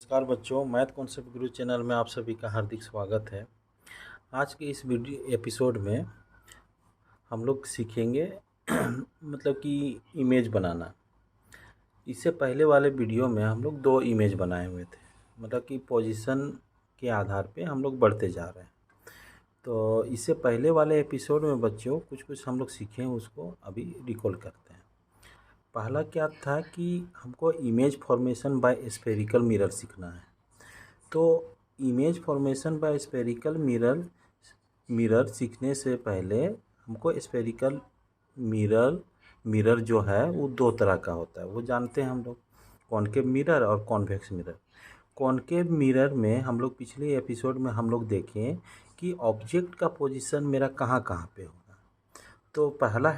नमस्कार बच्चों, math concept गुरु channel में आप सभी का हार्दिक स्वागत है। आज के इस वीडियो एपिसोड में हम लोग सीखेंगे मतलब कि इमेज बनाना। इससे पहले वाले वीडियो में हम लोग 2 इमेज बनाए हुए थे, मतलब कि पोजीशन के आधार पे हम लोग बढ़ते जा रहे हैं। तो इससे पहले वाले एपिसोड में बच्चों कुछ हम लोग सीखे हैं, उसको अभी रिकॉल करते हैं। पहला क्या था कि हमको image formation bye spherical mirror सीखना है। तो image formation bye spherical mirror सीखने से पहले हमको स्फेरिकल मिरर जो है वो 2 तरह का होता है, वो जानते हैं हम लोग, कॉनकेव मिरर और कॉन्वेक्स मिरर। कॉनकेव मिरर में हम लोग पिछले एपिसोड में हम लोग देखें कि ऑब्जेक्ट का पोजीशन मेरा कहाँ कहाँ पे होगा। तो पहला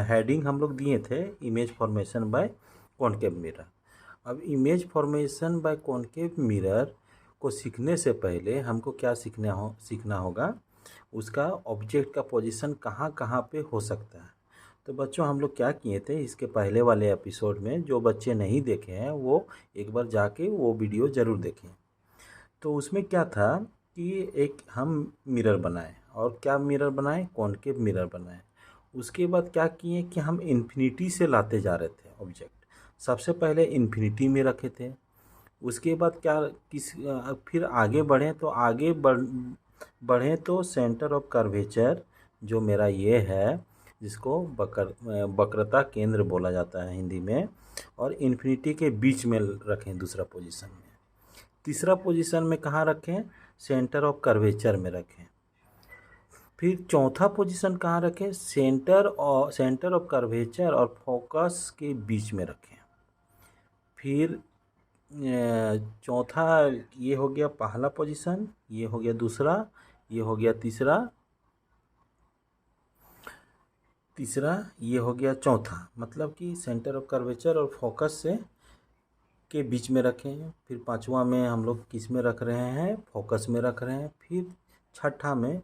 हेडिंग हम लोग दिए थे image formation by concave mirror. अब image formation by concave mirror को सीखने से पहले हमको क्या सीखना होगा, उसका ऑब्जेक्ट का पोजीशन कहाँ कहाँ पे हो सकता है। तो बच्चों हम लोग क्या किए थे इसके पहले वाले एपिसोड में, जो बच्चे नहीं देखे हैं वो एक बार जाके वो वीडियो ज़रूर देखें। तो उसमें क्या था कि एक हम मिरर बनाए, और क्या मिरर बनाए, कॉनकेव मिरर बनाए। उसके बाद क्या किए कि हम इन्फिनिटी से लाते जा रहे थे ऑब्जेक्ट। सबसे पहले इन्फिनिटी में रखे थे, उसके बाद क्या फिर आगे बढ़ें तो सेंटर ऑफ कर्वेचर जो मेरा ये है, जिसको वक्रता केंद्र बोला जाता है हिंदी में, और इन्फिनिटी के बीच में रखें दूसरा पोजीशन में। तीसरा पोजीशन में कहाँ रखें, सेंटर ऑफ कर्वेचर में रखें। फिर चौथा पोजीशन कहाँ रखें, सेंटर ऑफ कर्वेचर और फोकस के बीच में रखें। फिर चौथा ये हो गया पहला पोजीशन, ये हो गया दूसरा, ये हो गया तीसरा ये हो गया चौथा, मतलब कि सेंटर ऑफ कर्वेचर और फोकस से के बीच में रखें। फिर पांचवा में हम लोग किस में रख रहे हैं, फोकस में रख रहे हैं। फिर छठा में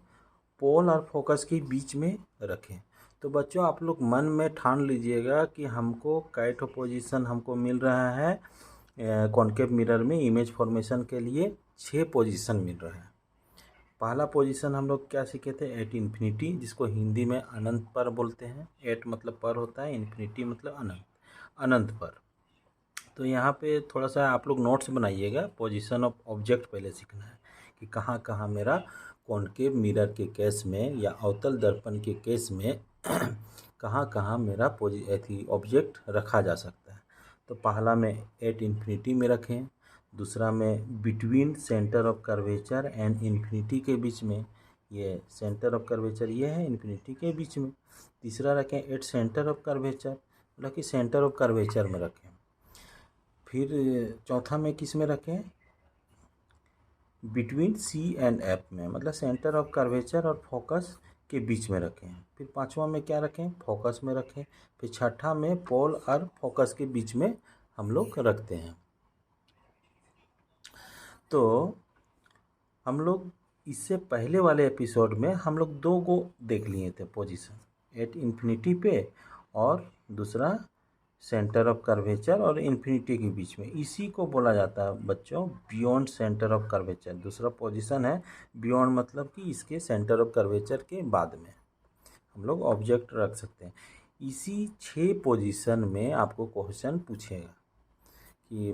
पोल और फोकस के बीच में रखें। तो बच्चों आप लोग मन में ठान लीजिएगा कि हमको कैट पोजीशन हमको मिल रहा है कॉनकेव मिरर में इमेज फॉर्मेशन के लिए 6 पोजीशन मिल रहा है। पहला पोजीशन हम लोग क्या सीखे थे, एट इन्फिनिटी, जिसको हिंदी में अनंत पर बोलते हैं। एट मतलब पर होता है, इन्फिनिटी मतलब अनंत, अनंत पर। तो यहाँ पे थोड़ा सा आप लोग नोट्स बनाइएगा। पोजीशन ऑफ ऑब्जेक्ट पहले सीखना है कि कहाँ कहाँ मेरा कॉनकेव मिरर के केस में या अवतल दर्पण के केस में कहाँ कहाँ मेरा ऑब्जेक्ट रखा जा सकता है। तो पहला में एट इन्फिनिटी में रखें, दूसरा में between centre of curvature and infinity के बीच में, ये सेंटर ऑफ कर्वेचर ये है, इन्फिनिटी के बीच में। तीसरा रखें एट सेंटर ऑफ कर्वेचर, मतलब कि सेंटर ऑफ कर्वेचर में रखें। फिर चौथा में किस में रखें, बिटवीन सी एंड एफ में, मतलब सेंटर ऑफ कर्वेचर और फोकस के बीच में रखें। फिर पांचवा में क्या रखें, फोकस में रखें। फिर छठा में पोल और फोकस के बीच में हम लोग रखते हैं। तो हम लोग इससे पहले वाले एपिसोड में हम लोग 2 को देख लिए थे पोजीशन, एट इन्फिनिटी पे और दूसरा सेंटर ऑफ कर्वेचर और इन्फिनिटी के बीच में। इसी को बोला जाता है बच्चों बियॉन्ड सेंटर ऑफ कर्वेचर। दूसरा पोजीशन है बियॉन्ड, मतलब कि इसके सेंटर ऑफ कर्वेचर के बाद में हम लोग ऑब्जेक्ट रख सकते हैं। इसी 6 पोजीशन में आपको क्वेश्चन पूछेगा कि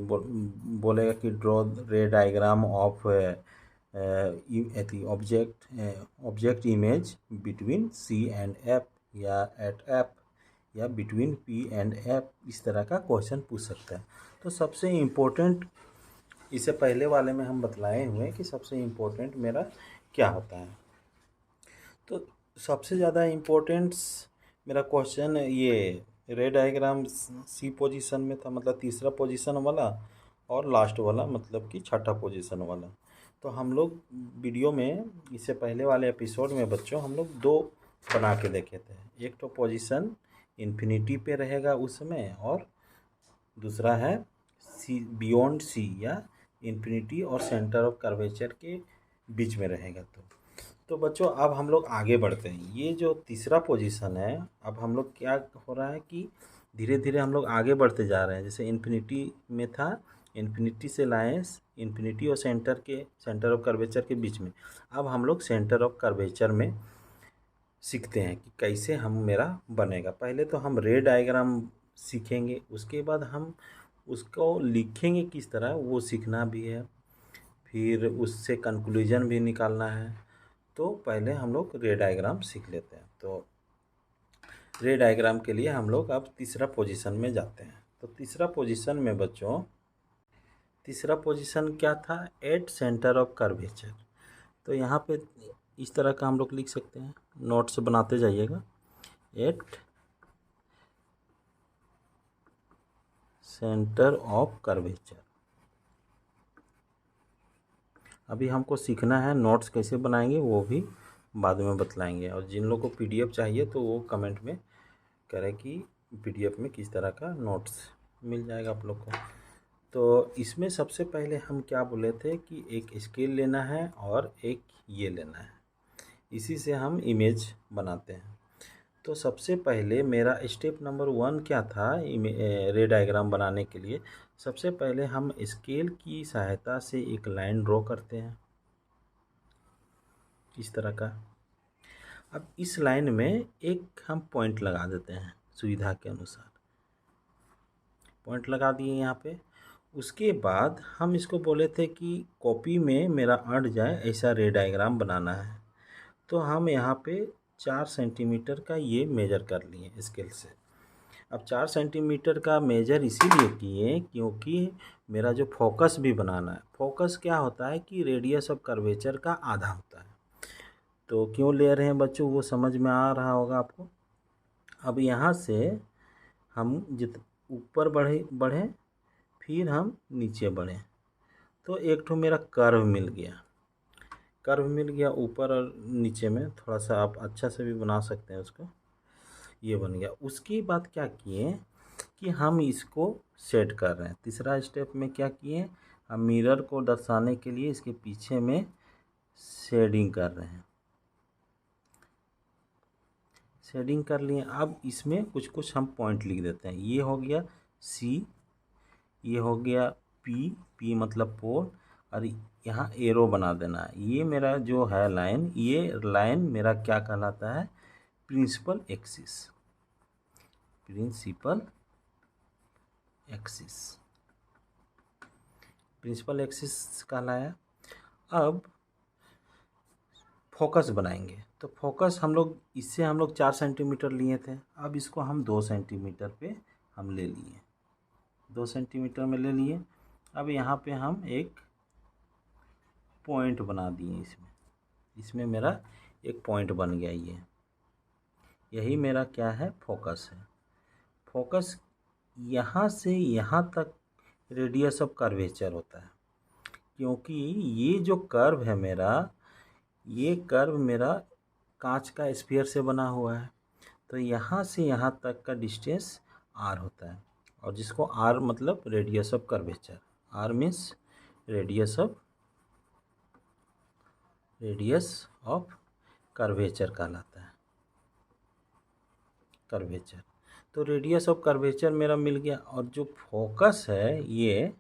बोलेगा कि draw ray diagram of object image between C and F, या एट एफ, या बिटवीन पी एंड एफ। इस तरह का क्वेश्चन पूछ सकता है। तो सबसे इम्पोर्टेंट, इससे पहले वाले में हम बतलाए हुए कि सबसे इम्पोर्टेंट मेरा क्या होता है। तो सबसे ज़्यादा इम्पोर्टेंट मेरा क्वेश्चन ये रे डायग्राम सी पोजीशन में था, मतलब तीसरा पोजीशन वाला, और लास्ट वाला मतलब कि छठा पोजीशन वाला। तो हम लोग वीडियो में इससे पहले वाले एपिसोड में बच्चों हम लोग 2 बना के देखे थे। एक तो पोजीशन इन्फिनिटी पे रहेगा उस समय, और दूसरा है सी बियॉन्ड सी या इन्फिनिटी और सेंटर ऑफ कर्वेचर के बीच में रहेगा। तो बच्चों अब हम लोग आगे बढ़ते हैं। ये जो तीसरा पोजीशन है, अब हम लोग क्या हो रहा है कि धीरे धीरे हम लोग आगे बढ़ते जा रहे हैं। जैसे इन्फिनिटी में था, इन्फिनिटी से लाएं इन्फिनिटी और सेंटर ऑफ कर्वेचर के बीच में। अब हम लोग सेंटर ऑफ कर्वेचर में सीखते हैं कि कैसे हम मेरा बनेगा। पहले तो हम रे डायग्राम सीखेंगे, उसके बाद हम उसको लिखेंगे किस तरह वो सीखना भी है, फिर उससे कंक्लूजन भी निकालना है। तो पहले हम लोग रे डायग्राम सीख लेते हैं। तो रे डायग्राम के लिए हम लोग अब तीसरा पोजीशन में जाते हैं। तो तीसरा पोजीशन में बच्चों, तीसरा पोजीशन क्या था, एट सेंटर ऑफ कर्वेचर। तो यहाँ पे इस तरह का हम लोग लिख सकते हैं, नोट से बनाते जाइएगा। Eight centre of curvature. अभी हमको सीखना है नोट्स कैसे बनाएंगे, वो भी बाद में बतलाएंगे। और जिन लोगों को पीडीएफ चाहिए तो वो कमेंट में करें कि पीडीएफ में किस तरह का नोट्स मिल जाएगा आप लोग को। तो इसमें सबसे पहले हम क्या बोले थे कि एक स्केल लेना है और एक ये लेना है, इसी से हम इमेज बनाते हैं। तो सबसे पहले मेरा स्टेप नंबर 1 क्या था रे डायग्राम बनाने के लिए। सबसे पहले हम स्केल की सहायता से एक लाइन ड्रॉ करते हैं इस तरह का। अब इस लाइन में एक हम पॉइंट लगा देते हैं सुविधा के अनुसार, पॉइंट लगा दिए यहाँ पे। उसके बाद हम इसको बोले थे कि कॉपी में मेरा अट जाए ऐसा रे डायग्राम बनाना है। तो हम यहाँ पे 4 सेंटीमीटर का ये मेजर कर लिए स्केल से। अब 4 सेंटीमीटर का मेजर इसीलिए किए क्योंकि मेरा जो फोकस भी बनाना है, फोकस क्या होता है कि रेडियस ऑफ कर्वेचर का आधा होता है। तो क्यों ले रहे हैं बच्चों, वो समझ में आ रहा होगा आपको। अब यहाँ से हम ऊपर बढ़े फिर हम नीचे बढ़े, तो एक ठो मेरा कर्व मिल गया ऊपर और नीचे में। थोड़ा सा आप अच्छा से भी बना सकते हैं उसको, ये बन गया। उसके बाद क्या किए कि हम इसको सेट कर रहे हैं। तीसरा स्टेप में क्या किए, हम मिरर को दर्शाने के लिए इसके पीछे में शेडिंग कर रहे हैं, शेडिंग कर लिए। अब इसमें कुछ कुछ हम पॉइंट लिख देते हैं। ये हो गया सी, ये हो गया पी मतलब पोल, और यहाँ एरो बना देना है। ये मेरा जो है लाइन, ये लाइन मेरा क्या कहलाता है, प्रिंसिपल एक्सिस, प्रिंसिपल एक्सिस कहलाया। अब फोकस बनाएंगे, तो फोकस हम लोग इससे हम लोग 4 सेंटीमीटर लिए थे। अब इसको हम 2 सेंटीमीटर पे हम ले लिए, 2 सेंटीमीटर में ले लिए। अब यहाँ पे हम एक पॉइंट बना दिए इसमें मेरा एक पॉइंट बन गया। यही मेरा क्या है, फोकस है। फोकस यहाँ से यहाँ तक रेडियस ऑफ कर्वेचर होता है, क्योंकि ये जो कर्व है मेरा, ये कर्व मेरा कांच का स्फीयर से बना हुआ है। तो यहाँ से यहाँ तक का डिस्टेंस r होता है, और जिसको r मतलब radius of curvature, r means radius of curvature कहलाता है, कर्वेचर। तो रेडियस ऑफ कर्वेचर मेरा मिल गया। और जो फोकस है, ये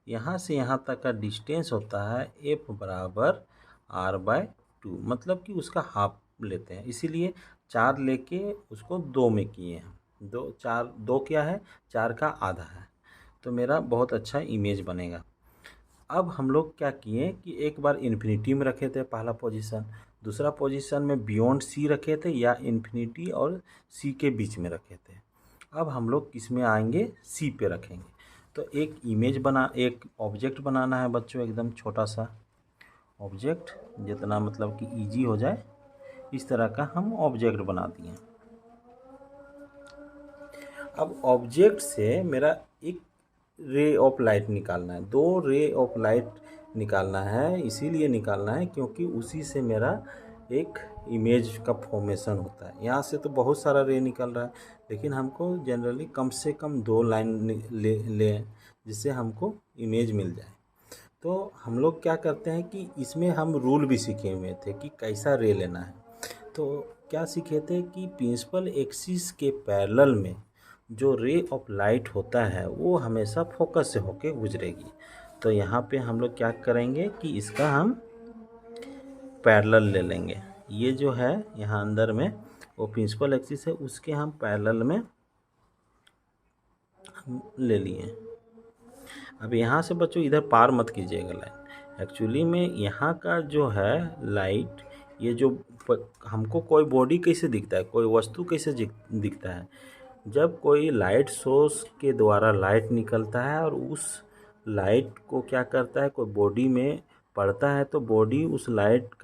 यहाँ से यहाँ तक का डिस्टेंस होता है f बराबर r/2, मतलब कि उसका हाफ लेते हैं, इसीलिए 4 लेके उसको 2 में किए हैं। 2 क्या है, 4 का आधा है। तो मेरा बहुत अच्छा इमेज बनेगा। अब हम लोग क्या किए कि एक बार इन्फिनिटी में रखे थे पहला पोजीशन, दूसरा पोजीशन में बियॉन्ड सी रखे थे, या इन्फिनिटी और सी के बीच में रखे थे। अब हम लोग किस में आएंगे, सी पे रखेंगे। तो एक ऑब्जेक्ट बनाना है बच्चों, एकदम छोटा सा ऑब्जेक्ट, जितना मतलब कि इजी हो जाए, इस तरह का हम ऑब्जेक्ट बना दिए। अब ऑब्जेक्ट से मेरा एक रे ऑफ लाइट निकालना है, 2 रे ऑफ लाइट निकालना है। इसीलिए निकालना है क्योंकि उसी से मेरा एक इमेज का फॉर्मेशन होता है। यहाँ से तो बहुत सारा रे निकल रहा है, लेकिन हमको जनरली कम से कम 2 लाइन ले जिससे हमको इमेज मिल जाए। तो हम लोग क्या करते हैं कि इसमें हम रूल भी सीखे हुए थे कि कैसा रे लेना है। तो क्या सीखे थे कि प्रिंसिपल एक्सिस के पैरेलल में जो रे ऑफ लाइट होता है वो हमेशा फोकस से होके गुजरेगी। तो यहाँ पे हम लोग क्या करेंगे कि इसका हम पैरेलल ले लेंगे। ये जो है यहाँ अंदर में वो प्रिंसिपल एक्सिस है, उसके हम पैरेलल में ले लिए। अब यहाँ से बच्चों इधर पार मत कीजिएगा लाइन। एक्चुअली में यहाँ का जो है लाइट, ये जो हमको कोई बॉडी कैसे दिखता है, कोई वस्तु कैसे दिखता है, जब कोई लाइट सोर्स के द्वारा लाइट निकलता है और उस लाइट को क्या करता है, कोई बॉडी में पड़ता है तो बॉडी उस लाइट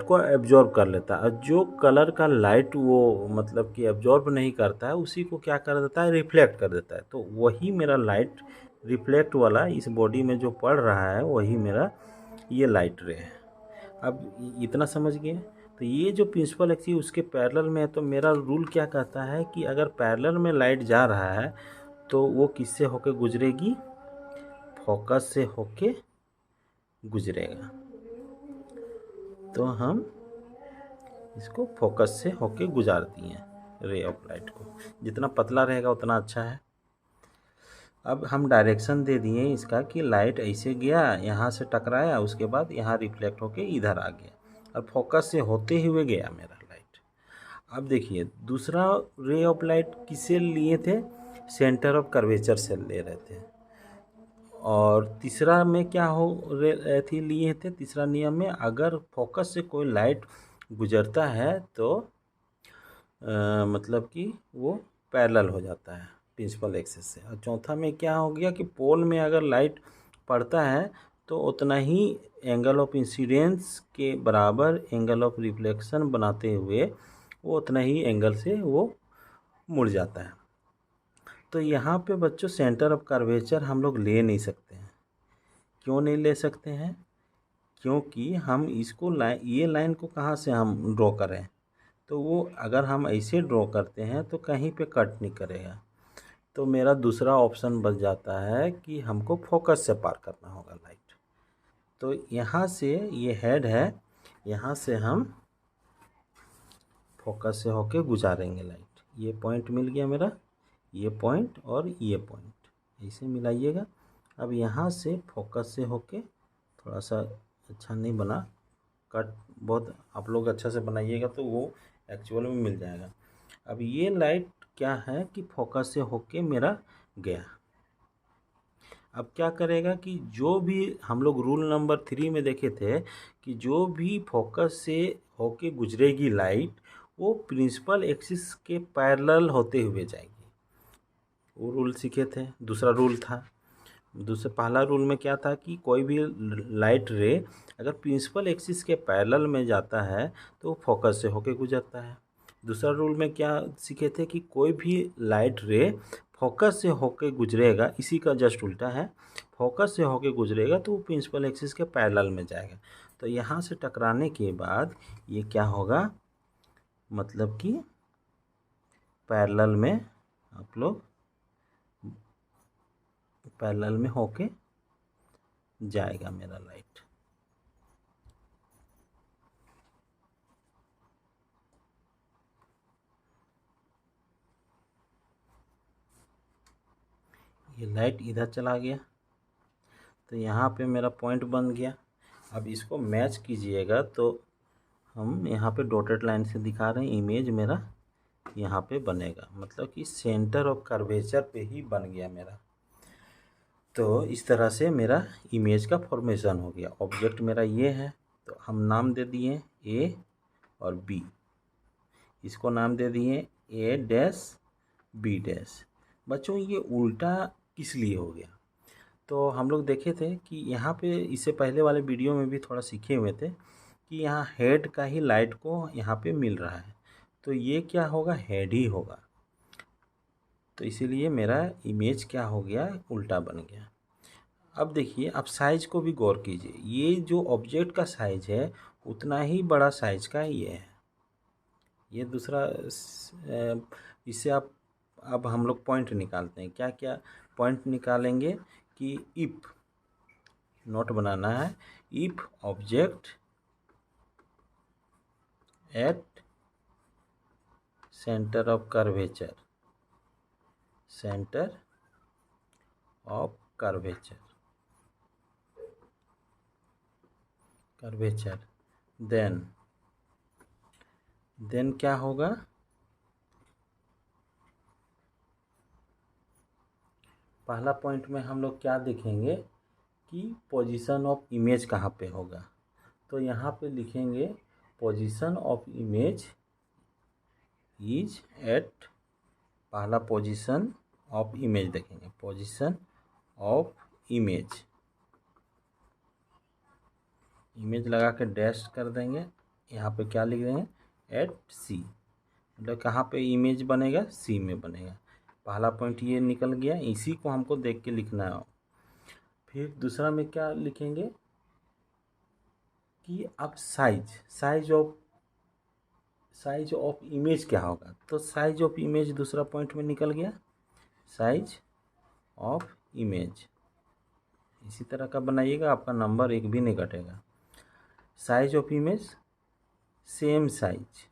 को एब्जॉर्ब कर लेता है। और जो कलर का लाइट वो मतलब कि एब्जॉर्ब नहीं करता है उसी को क्या कर देता है, रिफ्लेक्ट कर देता है। तो वही मेरा लाइट रिफ्लेक्ट वाला इस बॉडी में जो पड़ रहा है वही मेरा ये लाइट रे है। अब इतना समझ गए। तो ये जो प्रिंसिपल एक्सिस उसके पैरेलल में है, तो मेरा रूल क्या कहता है कि अगर पैरेलल में लाइट जा रहा है तो वो किससे होके गुजरेगी, फोकस से होके गुजरेगा। तो हम इसको फोकस से होके गुजार दिए रे ऑफ लाइट को। जितना पतला रहेगा उतना अच्छा है। अब हम डायरेक्शन दे दिए इसका कि लाइट ऐसे गया, यहाँ से टकराया, उसके बाद यहाँ रिफ्लेक्ट होके इधर आ गया और फोकस से होते हुए गया मेरा लाइट। अब देखिए दूसरा रे ऑफ लाइट किससे लिए थे, सेंटर ऑफ कर्वेचर से ले रहे थे। और तीसरा में क्या हो थी लिए थे, तीसरा नियम में अगर फोकस से कोई लाइट गुजरता है तो मतलब कि वो पैरेलल हो जाता है प्रिंसिपल एक्सिस से। और चौथा में क्या हो गया कि पोल में अगर लाइट पड़ता है तो उतना ही एंगल ऑफ इंसिडेंस के बराबर एंगल ऑफ रिफ्लेक्शन बनाते हुए वो उतना ही एंगल से वो मुड़ जाता है। तो यहाँ पे बच्चों सेंटर ऑफ कर्वेचर हम लोग ले नहीं सकते हैं। क्यों नहीं ले सकते हैं, क्योंकि हम इसको ये लाइन को कहाँ से हम ड्रॉ करें, तो वो अगर हम ऐसे ड्रॉ करते हैं तो कहीं पे कट नहीं करेगा। तो मेरा दूसरा ऑप्शन बच जाता है कि हमको फोकस से पार करना होगा लाइट। तो यहाँ से ये हेड है, यहाँ से हम फोकस से होके गुजारेंगे लाइट। ये पॉइंट मिल गया मेरा, ये पॉइंट और ये पॉइंट ऐसे मिलाइएगा। अब यहाँ से फोकस से होके, थोड़ा सा अच्छा नहीं बना कट, बहुत आप लोग अच्छा से बनाइएगा तो वो एक्चुअल में मिल जाएगा। अब ये लाइट क्या है कि फोकस से होके मेरा गया। अब क्या करेगा कि जो भी हम लोग रूल नंबर 3 में देखे थे कि जो भी फोकस से होके गुजरेगी लाइट वो प्रिंसिपल एक्सिस के पैरेलल होते हुए जाएगी। वो रूल सीखे थे, दूसरा रूल था। पहला रूल में क्या था कि कोई भी लाइट रे अगर प्रिंसिपल एक्सिस के पैरेलल में जाता है तो वो फोकस से होके गुजरता है। दूसरा रूल में क्या सीखे थे कि कोई भी लाइट रे फोकस से होके गुजरेगा, इसी का जस्ट उल्टा है, फोकस से होके गुजरेगा तो वो प्रिंसिपल एक्सिस के पैरेलल में जाएगा। तो यहाँ से टकराने के बाद ये क्या होगा, मतलब कि पैरेलल में आप लोग पैरेलल में होके जाएगा मेरा लाइट। ये लाइट इधर चला गया तो यहाँ पे मेरा पॉइंट बन गया। अब इसको मैच कीजिएगा तो हम यहाँ पे डॉटेड लाइन से दिखा रहे हैं, इमेज मेरा यहाँ पे बनेगा, मतलब कि सेंटर ऑफ कर्वेचर पे ही बन गया मेरा। तो इस तरह से मेरा इमेज का फॉर्मेशन हो गया। ऑब्जेक्ट मेरा ये है तो हम नाम दे दिए ए और बी, इसको नाम दे दिए ए डैश बी डैश। बच्चों ये उल्टा किस लिए हो गया, तो हम लोग देखे थे कि यहाँ पे इससे पहले वाले वीडियो में भी थोड़ा सीखे हुए थे कि यहाँ हेड का ही लाइट को यहाँ पे मिल रहा है, तो ये क्या होगा, हेड ही होगा। तो इसीलिए मेरा इमेज क्या हो गया, उल्टा बन गया। अब देखिए, आप साइज को भी गौर कीजिए, ये जो ऑब्जेक्ट का साइज है उतना ही बड़ा साइज का ये है। ये दूसरा इससे आप अब हम लोग पॉइंट निकालते हैं। क्या क्या पॉइंट निकालेंगे कि इफ़, नोट बनाना है, if object at centre of curvature, centre of curvature, curvature. Then क्या होगा, पहला पॉइंट में हम लोग क्या देखेंगे कि पोजीशन ऑफ इमेज कहाँ पे होगा। तो यहाँ पे लिखेंगे position of image is at, पहला पोजीशन ऑफ इमेज देखेंगे, पोजीशन ऑफ इमेज, इमेज लगा के डैश कर देंगे। यहाँ पे क्या लिख देंगे, एट सी, मतलब कहाँ पे इमेज बनेगा, सी में बनेगा। पहला पॉइंट ये निकल गया, इसी को हमको देख के लिखना है। फिर दूसरा में क्या लिखेंगे कि अब साइज ऑफ इमेज क्या होगा। तो साइज ऑफ इमेज दूसरा पॉइंट में निकल गया, साइज ऑफ इमेज इसी तरह का बनाइएगा, आपका नंबर एक भी नहीं घटेगा। Size of image same size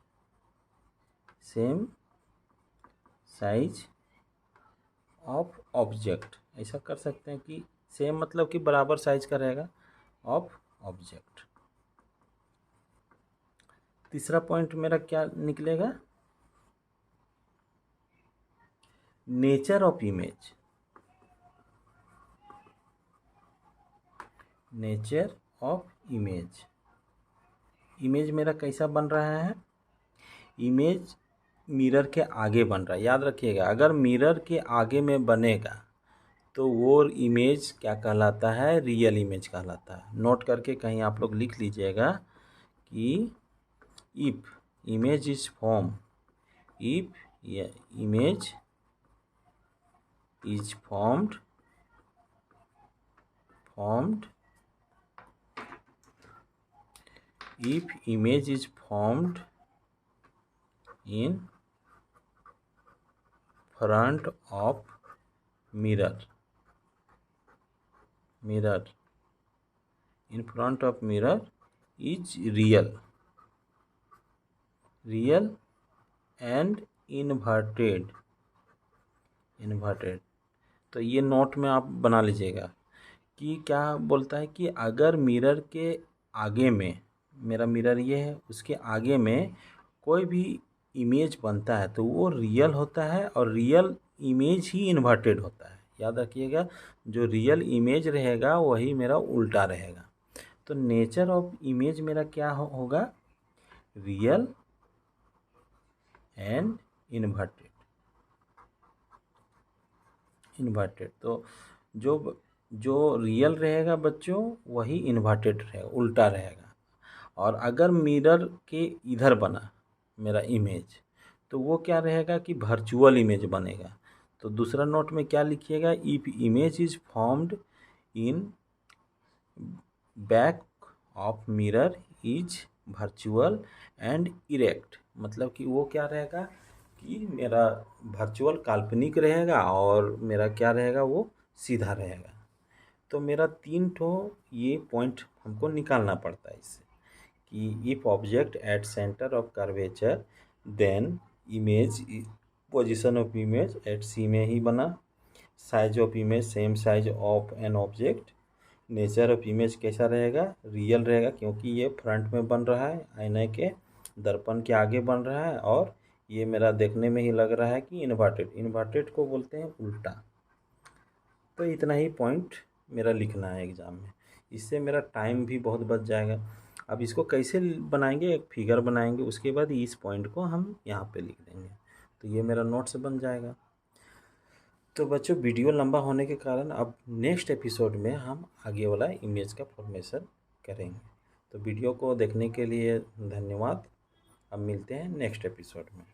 of object, ऐसा कर सकते हैं कि सेम मतलब कि बराबर साइज का रहेगा ऑफ ऑब्जेक्ट। तीसरा पॉइंट मेरा क्या निकलेगा, nature of image, nature of image, image मेरा कैसा बन रहा है, इमेज मिरर के आगे बन रहा है। याद रखिएगा, अगर मिरर के आगे में बनेगा तो वो इमेज क्या कहलाता है, रियल इमेज कहलाता है। नोट करके कहीं आप लोग लिख लीजिएगा कि if image is form, if image is formed if image is formed in front of mirror, in front of mirror is real and inverted। तो ये नोट में आप बना लीजिएगा कि क्या बोलता है कि अगर मिरर के आगे में, मेरा मिरर ये है, उसके आगे में कोई भी इमेज बनता है तो वो रियल होता है और रियल इमेज ही इन्वर्टेड होता है। याद रखिएगा, जो रियल इमेज रहेगा वही मेरा उल्टा रहेगा। तो नेचर ऑफ इमेज मेरा क्या होगा, रियल एंड इन्वर्टेड। तो जो रियल रहेगा बच्चों वही इन्वर्टेड रहेगा, उल्टा रहेगा। और अगर मिरर के इधर बना मेरा इमेज तो वो क्या रहेगा कि वर्चुअल इमेज बनेगा। तो दूसरा नोट में क्या लिखिएगा, if image is formed in back of mirror is virtual and erect, मतलब कि वो क्या रहेगा कि मेरा वर्चुअल काल्पनिक रहेगा और मेरा क्या रहेगा, वो सीधा रहेगा। तो मेरा 3 ठो ये पॉइंट हमको निकालना पड़ता है इससे कि if object at centre of curvature then image, position of image at C में ही बना, size of image same size of an object, nature of image कैसा रहेगा, रियल रहेगा क्योंकि ये फ्रंट में बन रहा है, आईने के दर्पण के आगे बन रहा है, और ये मेरा देखने में ही लग रहा है कि इन्वर्टेड को बोलते हैं उल्टा। तो इतना ही पॉइंट मेरा लिखना है एग्ज़ाम में, इससे मेरा टाइम भी बहुत बच जाएगा। अब इसको कैसे बनाएंगे, एक फिगर बनाएंगे, उसके बाद इस पॉइंट को हम यहाँ पे लिख देंगे, तो ये मेरा नोट्स बन जाएगा। तो बच्चों वीडियो लंबा होने के कारण अब नेक्स्ट एपिसोड में हम आगे वाला इमेज का फॉर्मेशन करेंगे। तो वीडियो को देखने के लिए धन्यवाद। अब मिलते हैं नेक्स्ट एपिसोड में।